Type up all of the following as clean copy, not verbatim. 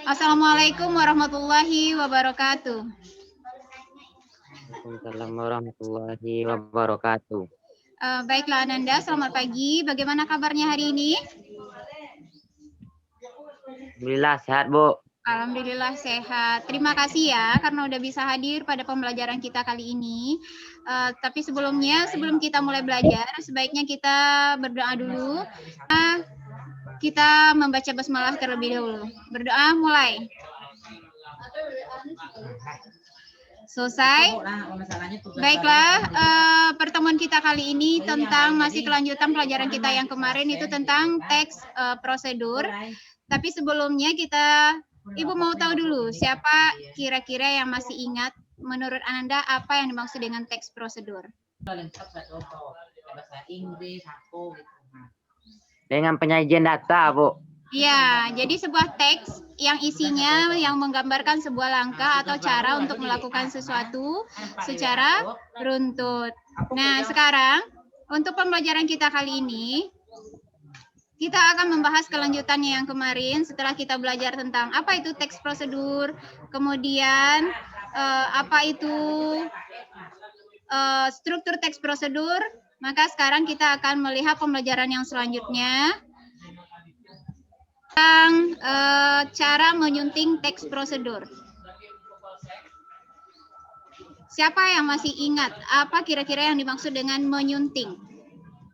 Assalamualaikum warahmatullahi wabarakatuh. Waalaikumsalam warahmatullahi wabarakatuh. Baiklah Ananda, selamat pagi. Bagaimana kabarnya hari ini? Alhamdulillah sehat, Bu. Alhamdulillah sehat. Terima kasih ya karena udah bisa hadir pada pembelajaran kita kali ini. Tapi sebelumnya, sebelum kita mulai belajar, sebaiknya kita berdoa dulu. Kita membaca basmalah terlebih dahulu. Berdoa mulai. Selesai. Baiklah, pertemuan kita kali ini tentang masih kelanjutan pelajaran kita yang kemarin itu tentang teks prosedur. Tapi sebelumnya Ibu mau tahu dulu siapa kira-kira yang masih ingat menurut Ananda apa yang dimaksud dengan teks prosedur? Dengan penyajian data, Bu. Ya, jadi sebuah teks yang isinya yang menggambarkan sebuah langkah atau cara untuk melakukan sesuatu secara runtut. Nah, sekarang untuk pembelajaran kita kali ini, kita akan membahas kelanjutannya yang kemarin setelah kita belajar tentang apa itu teks prosedur, kemudian apa itu struktur teks prosedur, maka sekarang kita akan melihat pembelajaran yang selanjutnya tentang cara menyunting teks prosedur. Siapa yang masih ingat apa kira-kira yang dimaksud dengan menyunting?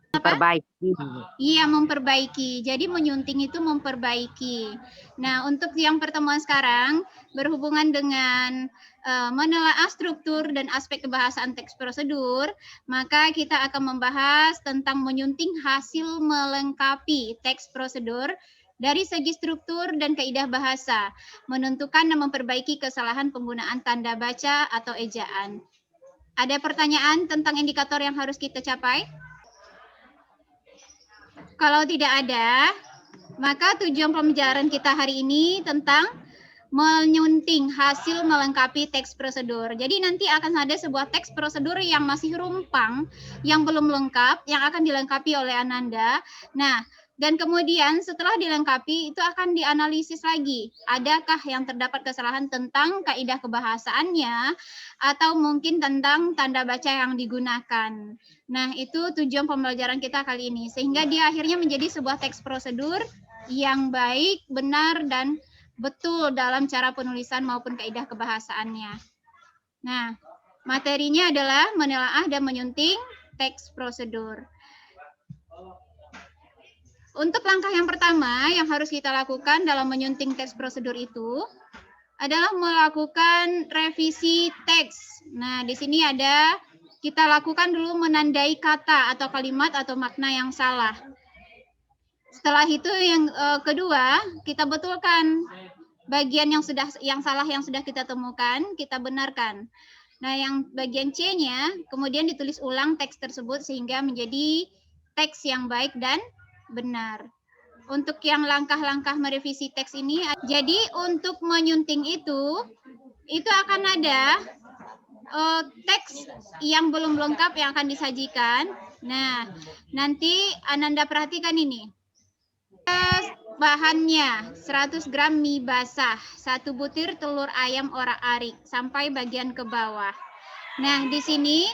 Memperbaiki. Iya, memperbaiki. Jadi menyunting itu memperbaiki. Nah, untuk yang pertemuan sekarang berhubungan dengan menelaah struktur dan aspek kebahasaan teks prosedur, maka kita akan membahas tentang menyunting hasil melengkapi teks prosedur dari segi struktur dan kaidah bahasa, menentukan dan memperbaiki kesalahan penggunaan tanda baca atau ejaan. Ada pertanyaan tentang indikator yang harus kita capai? Kalau tidak ada, maka tujuan pembelajaran kita hari ini tentang menyunting hasil melengkapi teks prosedur. Jadi nanti akan ada sebuah teks prosedur yang masih rumpang, yang belum lengkap, yang akan dilengkapi oleh Ananda. Nah, dan kemudian setelah dilengkapi itu akan dianalisis lagi. Adakah yang terdapat kesalahan tentang kaidah kebahasaannya atau mungkin tentang tanda baca yang digunakan. Nah, itu tujuan pembelajaran kita kali ini. Sehingga dia akhirnya menjadi sebuah teks prosedur yang baik, benar, dan betul dalam cara penulisan maupun kaidah kebahasaannya. Nah, materinya adalah menelaah dan menyunting teks prosedur. Untuk langkah yang pertama yang harus kita lakukan dalam menyunting teks prosedur itu adalah melakukan revisi teks. Nah, di sini ada kita lakukan dulu menandai kata atau kalimat atau makna yang salah. Setelah itu yang kedua, kita betulkan bagian yang salah yang sudah kita temukan, kita benarkan. Nah, yang bagian C-nya kemudian ditulis ulang teks tersebut sehingga menjadi teks yang baik dan benar. Untuk yang langkah-langkah merevisi teks ini, jadi untuk menyunting itu akan ada teks yang belum lengkap yang akan disajikan. Nah, nanti Ananda perhatikan ini. Bahannya 100 gram mie basah, 1 butir telur ayam orak-arik sampai bagian ke bawah. Nah, di sini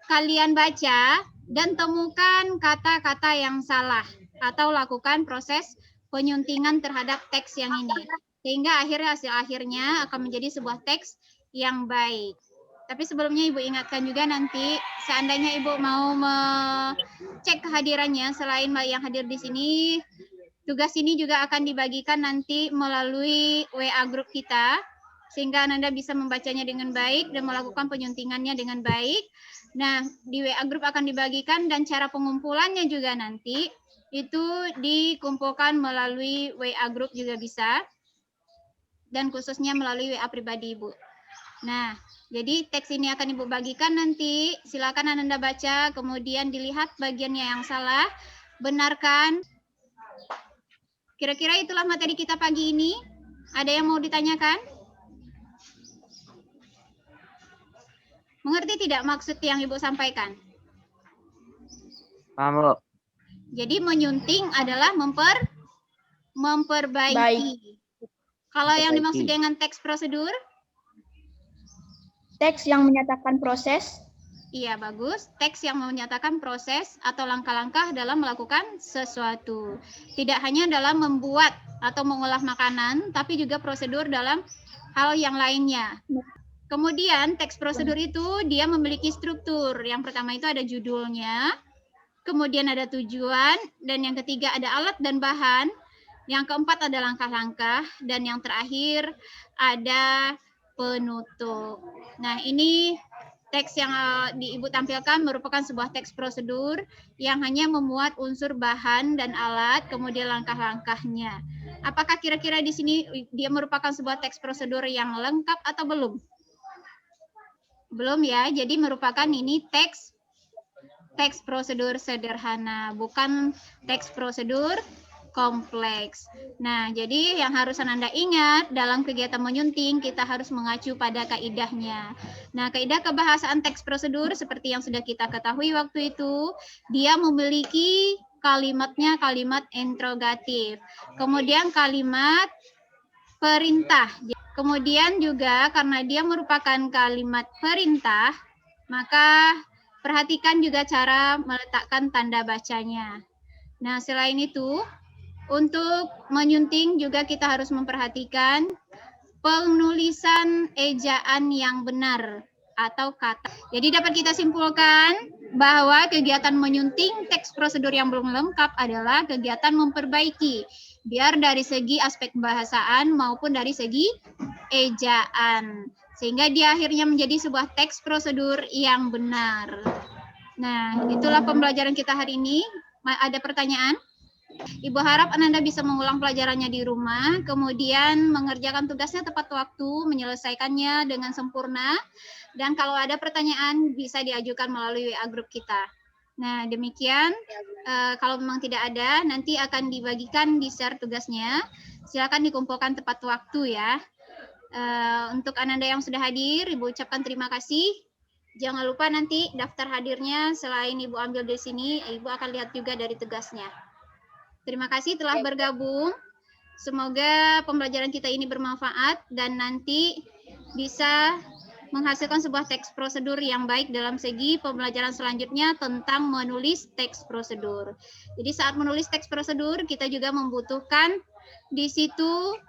kalian baca dan temukan kata-kata yang salah atau lakukan proses penyuntingan terhadap teks yang ini. Sehingga hasil akhirnya akan menjadi sebuah teks yang baik. Tapi sebelumnya Ibu ingatkan juga nanti seandainya Ibu mau cek kehadirannya selain yang hadir di sini, tugas ini juga akan dibagikan nanti melalui WA grup kita sehingga Anda bisa membacanya dengan baik dan melakukan penyuntingannya dengan baik. Nah, di WA grup akan dibagikan dan cara pengumpulannya juga nanti itu dikumpulkan melalui WA grup juga bisa dan khususnya melalui WA pribadi Ibu. Nah, jadi teks ini akan Ibu bagikan nanti. Silakan Anda baca, kemudian dilihat bagiannya yang salah, benarkan. Kira-kira itulah materi kita pagi ini. Ada yang mau ditanyakan? Mengerti tidak maksud yang Ibu sampaikan? Paham, Bu? Jadi menyunting adalah memperbaiki. Kalau yang dimaksud Memperbaiki. dengan teks prosedur? Teks yang menyatakan proses. Iya, bagus. Teks yang menyatakan proses atau langkah-langkah dalam melakukan sesuatu. Tidak hanya dalam membuat atau mengolah makanan, tapi juga prosedur dalam hal yang lainnya. Kemudian teks prosedur itu dia memiliki struktur. Yang pertama itu ada judulnya, kemudian ada tujuan, dan yang ketiga ada alat dan bahan, yang keempat ada langkah-langkah, dan yang terakhir ada penutup. Nah, ini teks yang Ibu tampilkan merupakan sebuah teks prosedur yang hanya memuat unsur bahan dan alat, kemudian langkah-langkahnya. Apakah kira-kira di sini dia merupakan sebuah teks prosedur yang lengkap atau belum? Belum ya, jadi merupakan ini teks prosedur sederhana, bukan teks prosedur kompleks. Nah, jadi yang harus Anda ingat dalam kegiatan menyunting, kita harus mengacu pada kaidahnya. Nah, kaidah kebahasaan teks prosedur seperti yang sudah kita ketahui waktu itu, dia memiliki kalimatnya kalimat interrogatif. Kemudian kalimat perintah. Kemudian juga karena dia merupakan kalimat perintah, maka perhatikan juga cara meletakkan tanda bacanya. Nah, selain itu, untuk menyunting juga kita harus memperhatikan penulisan ejaan yang benar atau kata. Jadi dapat kita simpulkan bahwa kegiatan menyunting teks prosedur yang belum lengkap adalah kegiatan memperbaiki, biar dari segi aspek bahasaan maupun dari segi ejaan. Sehingga dia akhirnya menjadi sebuah teks prosedur yang benar. Nah, itulah pembelajaran kita hari ini. Ada pertanyaan? Ibu harap Ananda bisa mengulang pelajarannya di rumah, kemudian mengerjakan tugasnya tepat waktu, menyelesaikannya dengan sempurna, dan kalau ada pertanyaan bisa diajukan melalui WA grup kita. Nah, demikian. Kalau memang tidak ada, nanti akan dibagikan di share tugasnya. Silakan dikumpulkan tepat waktu ya. Untuk Ananda yang sudah hadir, Ibu ucapkan terima kasih. Jangan lupa nanti daftar hadirnya selain Ibu ambil di sini, Ibu akan lihat juga dari tugasnya. Terima kasih telah bergabung. Semoga pembelajaran kita ini bermanfaat dan nanti bisa menghasilkan sebuah teks prosedur yang baik dalam segi pembelajaran selanjutnya tentang menulis teks prosedur. Jadi saat menulis teks prosedur kita juga membutuhkan di situ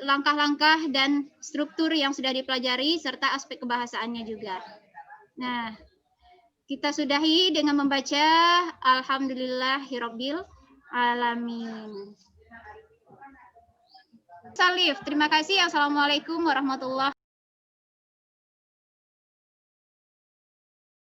langkah-langkah dan struktur yang sudah dipelajari serta aspek kebahasaannya juga. Nah, kita sudahi dengan membaca Alhamdulillahirabbil alamin. Salif, terima kasih. Assalamualaikum warahmatullahi wabarakatuh.